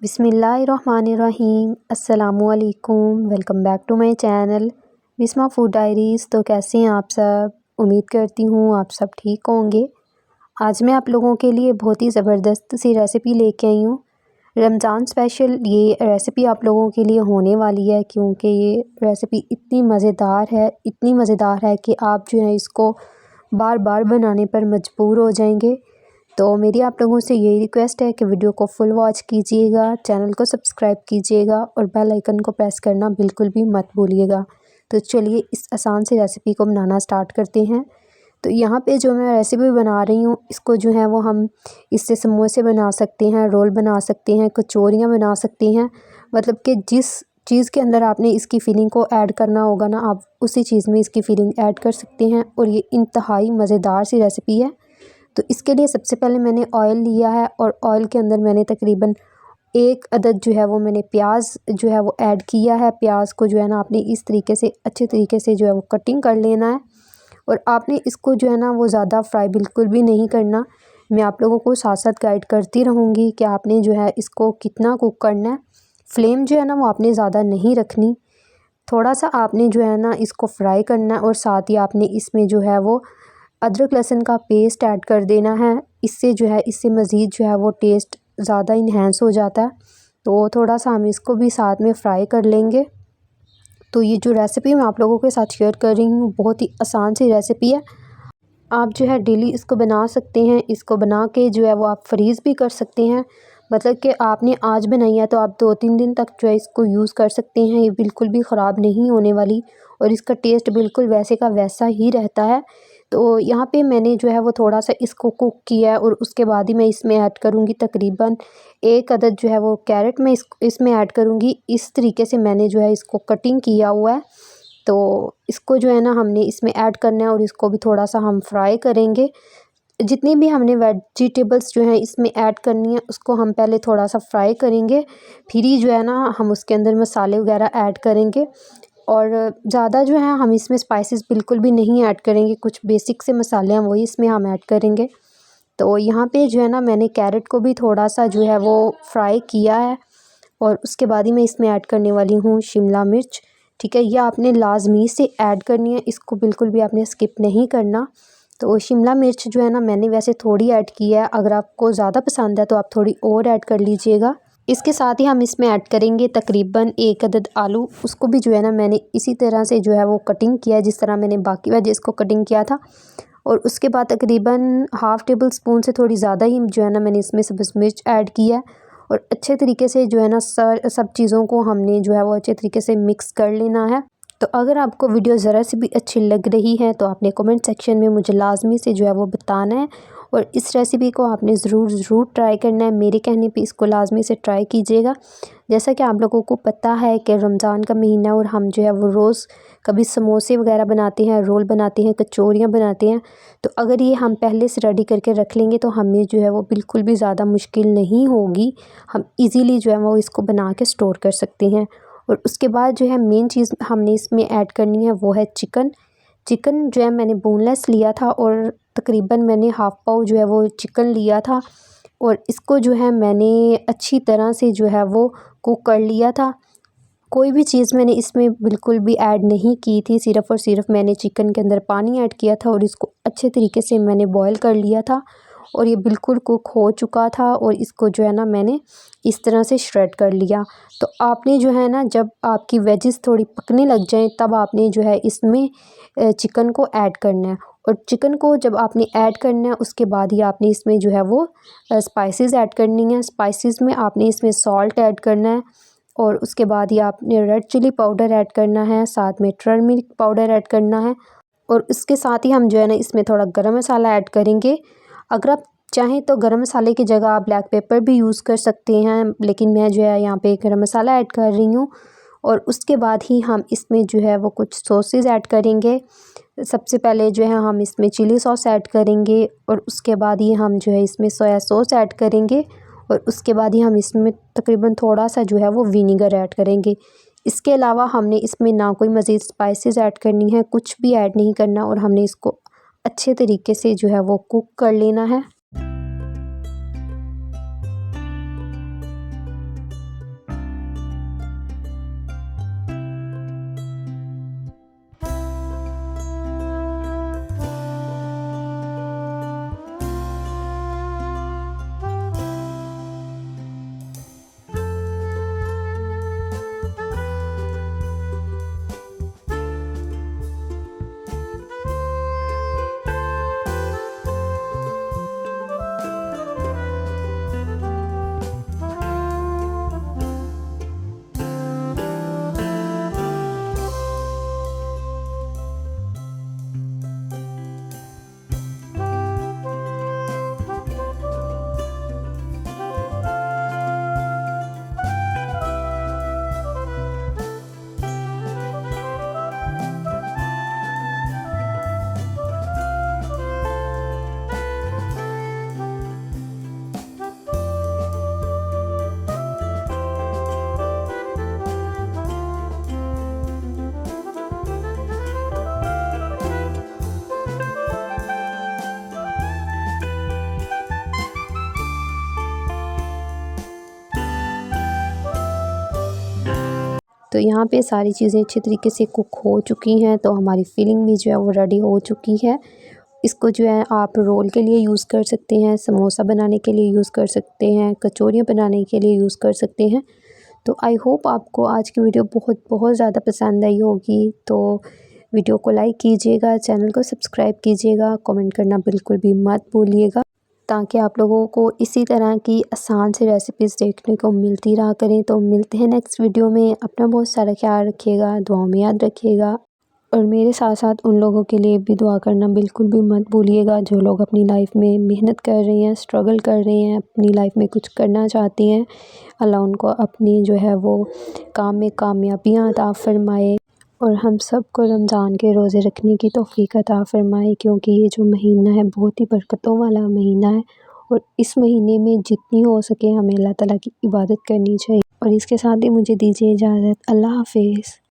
बिस्मिल्लाहिर्रहमानिर्रहीम अस्सलामुअलैकुम। Welcome back to my channel Bisma food diaries. तो कैसे हैं आप सब? उम्मीद करती हूँ आप सब ठीक होंगे। आज मैं आप लोगों के लिए बहुत ही ज़बरदस्त सी रेसिपी लेके आई हूँ। रमज़ान स्पेशल ये रेसिपी आप लोगों के लिए होने वाली है, क्योंकि ये रेसिपी इतनी मज़ेदार है कि आप जो है इसको बार बार बनाने पर मजबूर हो जाएंगे। तो मेरी आप लोगों से यही रिक्वेस्ट है कि वीडियो को फुल वॉच कीजिएगा, चैनल को सब्सक्राइब कीजिएगा और बेल आइकन को प्रेस करना बिल्कुल भी मत भूलिएगा। तो चलिए इस आसान सी रेसिपी को बनाना स्टार्ट करते हैं। तो यहाँ पे जो मैं रेसिपी बना रही हूँ, इसको जो है वो हम इससे समोसे बना सकते हैं, रोल बना सकते हैं, कचौरियाँ बना सकते हैं। मतलब कि जिस चीज़ के अंदर आपने इसकी फीलिंग को ऐड करना होगा ना, आप उसी चीज़ में इसकी फीलिंग ऐड कर सकते हैं। और ये इंतहाई मज़ेदार सी रेसिपी है। तो इसके लिए सबसे पहले मैंने ऑयल लिया है और ऑयल के अंदर मैंने तकरीबन 1 अदद जो है वो मैंने प्याज जो है वो ऐड किया है। प्याज को जो है ना आपने इस तरीके से अच्छे तरीके से जो है वो कटिंग कर लेना है। और आपने इसको जो है ना वो ज़्यादा फ्राई बिल्कुल भी नहीं करना। मैं आप लोगों को साथ साथ गाइड करती रहूँगी कि आपने जो है इसको कितना कुक करना है। फ्लेम जो है ना वो आपने ज़्यादा नहीं रखनी, थोड़ा सा आपने जो है ना इसको फ्राई करना है। और साथ ही आपने इसमें जो है वो अदरक लहसुन का पेस्ट ऐड कर देना है। इससे मज़ीद जो है वो टेस्ट ज़्यादा इन्हेंस हो जाता है। तो थोड़ा सा हम इसको भी साथ में फ्राई कर लेंगे। तो ये जो रेसिपी मैं आप लोगों के साथ शेयर कर रही हूँ, बहुत ही आसान सी रेसिपी है। आप जो है डेली इसको बना सकते हैं। इसको बना के जो है वो आप फ्रीज़ भी कर सकते हैं। मतलब कि आपने आज बनाई है तो आप 2-3 दिन तक जो है इसको यूज़ कर सकते हैं। ये बिल्कुल भी ख़राब नहीं होने वाली और इसका टेस्ट बिल्कुल वैसे का वैसा ही रहता है। तो यहाँ पे मैंने जो है वो थोड़ा सा इसको कुक किया है और उसके बाद ही मैं इसमें ऐड करूँगी तकरीबन 1 अदद जो है वो कैरेट मैं इसमें ऐड करूँगी। इस तरीके से मैंने जो है इसको कटिंग किया हुआ है। तो इसको जो है ना हमने इसमें ऐड करना है और इसको भी थोड़ा सा हम फ्राई करेंगे। जितनी भी हमने वेजिटेबल्स जो हैं इसमें ऐड करनी है, उसको हम पहले थोड़ा सा फ्राई करेंगे, फिर ही जो है ना हम उसके अंदर मसाले वगैरह ऐड करेंगे। और ज़्यादा जो है हम इसमें स्पाइसेस बिल्कुल भी नहीं ऐड करेंगे, कुछ बेसिक से मसाले हैं वही इसमें हम ऐड करेंगे। तो यहाँ पे जो है ना मैंने कैरेट को भी थोड़ा सा जो है वो फ्राई किया है और उसके बाद ही मैं इसमें ऐड करने वाली हूँ शिमला मिर्च। ठीक है, यह आपने लाजमी से ऐड करनी है, इसको बिल्कुल भी आपने स्किप नहीं करना। तो शिमला मिर्च जो है ना मैंने वैसे थोड़ी ऐड की है, अगर आपको ज़्यादा पसंद है तो आप थोड़ी और ऐड कर लीजिएगा। इसके साथ ही हम इसमें ऐड करेंगे तकरीबन 1 अदद आलू। उसको भी जो है ना मैंने इसी तरह से जो है वो कटिंग किया है जिस तरह मैंने बाकी वेजेस को कटिंग किया था। और उसके बाद तकरीबन हाफ़ टेबल स्पून से थोड़ी ज़्यादा ही जो है ना मैंने इसमें सब्ज़ मिर्च ऐड की है। और अच्छे तरीके से जो है ना सब चीज़ों को हमने जो है वो अच्छे तरीके से मिक्स कर लेना है। तो अगर आपको वीडियो ज़रा सी भी अच्छी लग रही है तो आपने कमेंट सेक्शन में मुझे लाजमी से जो है वो बताना है। और इस रेसिपी को आपने ज़रूर ट्राई करना है। मेरे कहने पे इसको लाजमी से ट्राई कीजिएगा। जैसा कि आप लोगों को पता है कि रमज़ान का महीना और हम जो है वो रोज़ कभी समोसे वगैरह बनाते हैं, रोल बनाते हैं, कचौरियाँ बनाते हैं। तो अगर ये हम पहले से रेडी करके रख लेंगे तो हमें जो है वो बिल्कुल भी ज़्यादा मुश्किल नहीं होगी। हम इजीली जो है वो इसको बना के स्टोर कर सकते हैं। और उसके बाद जो है मेन चीज़ हमने इसमें ऐड करनी है वो है चिकन। चिकन जो है मैंने बोनलेस लिया था और तकरीबन मैंने हाफ़ पाव जो है वो चिकन लिया था। और इसको जो है मैंने अच्छी तरह से जो है वो कुक कर लिया था। कोई भी चीज़ मैंने इसमें बिल्कुल भी ऐड नहीं की थी, सिर्फ़ और सिर्फ मैंने चिकन के अंदर पानी ऐड किया था और इसको अच्छे तरीके से मैंने बॉयल कर लिया था। और ये बिल्कुल कुक हो चुका था और इसको जो है ना मैंने इस तरह से श्रेड कर लिया। तो आपने जो है ना जब आपकी वेजिस थोड़ी पकने लग जाएं तब आपने जो है इसमें चिकन को ऐड करना है। और चिकन को जब आपने ऐड करना है उसके बाद ही आपने इसमें जो है वो स्पाइसेस ऐड करनी है। स्पाइसेस में आपने इसमें सॉल्ट ऐड करना है और उसके बाद ही आपने रेड चिली पाउडर ऐड करना है, साथ में टर्मरिक पाउडर ऐड करना है। और इसके साथ ही हम जो है ना इसमें थोड़ा गरम मसाला ऐड करेंगे। अगर आप चाहें तो गरम मसाले की जगह आप ब्लैक पेपर भी यूज़ कर सकते हैं, लेकिन मैं जो है यहाँ पे गरम मसाला ऐड कर रही हूँ। और उसके बाद ही हम इसमें जो है वो कुछ सॉसेस ऐड करेंगे। सबसे पहले जो है हम इसमें चिली सॉस ऐड करेंगे और उसके बाद ही हम जो है इसमें सोया सॉस ऐड करेंगे। और उसके बाद ही हम इसमें तकरीबन थोड़ा सा जो है वो विनीगर ऐड करेंगे। इसके अलावा हमने इसमें ना कोई मज़ीद स्पाइसेस ऐड करनी है, कुछ भी ऐड नहीं करना और हमने इसको अच्छे तरीके से जो है वो कुक कर लेना है। तो यहाँ पे सारी चीज़ें अच्छी तरीके से कुक हो चुकी हैं, तो हमारी फिलिंग भी जो है वो रेडी हो चुकी है। इसको जो है आप रोल के लिए यूज़ कर सकते हैं, समोसा बनाने के लिए यूज़ कर सकते हैं, कचौरियाँ बनाने के लिए यूज़ कर सकते हैं। तो आई होप आपको आज की वीडियो बहुत बहुत ज़्यादा पसंद आई होगी। तो वीडियो को लाइक कीजिएगा, चैनल को सब्सक्राइब कीजिएगा, कमेंट करना बिल्कुल भी मत भूलिएगा, ताकि आप लोगों को इसी तरह की आसान सी रेसिपीज़ देखने को मिलती रहा करें। तो मिलते हैं नेक्स्ट वीडियो में। अपना बहुत सारा ख्याल रखिएगा, दुआओं में याद रखिएगा, और मेरे साथ साथ उन लोगों के लिए भी दुआ करना बिल्कुल भी मत भूलिएगा जो लोग अपनी लाइफ में मेहनत कर रहे हैं, स्ट्रगल कर रहे हैं, अपनी लाइफ में कुछ करना चाहती हैं। अल्लाह उनको अपनी जो है वो काम में कामयाबियाँ अता फ़रमाए, और हम सब को रमज़ान के रोज़े रखने की तौफ़ीक अता फ़रमाए, क्योंकि ये जो महीना है बहुत ही बरकतों वाला महीना है। और इस महीने में जितनी हो सके हमें अल्लाह ताला की इबादत करनी चाहिए। और इसके साथ ही मुझे दीजिए इजाज़त। अल्लाह हाफ़िज़।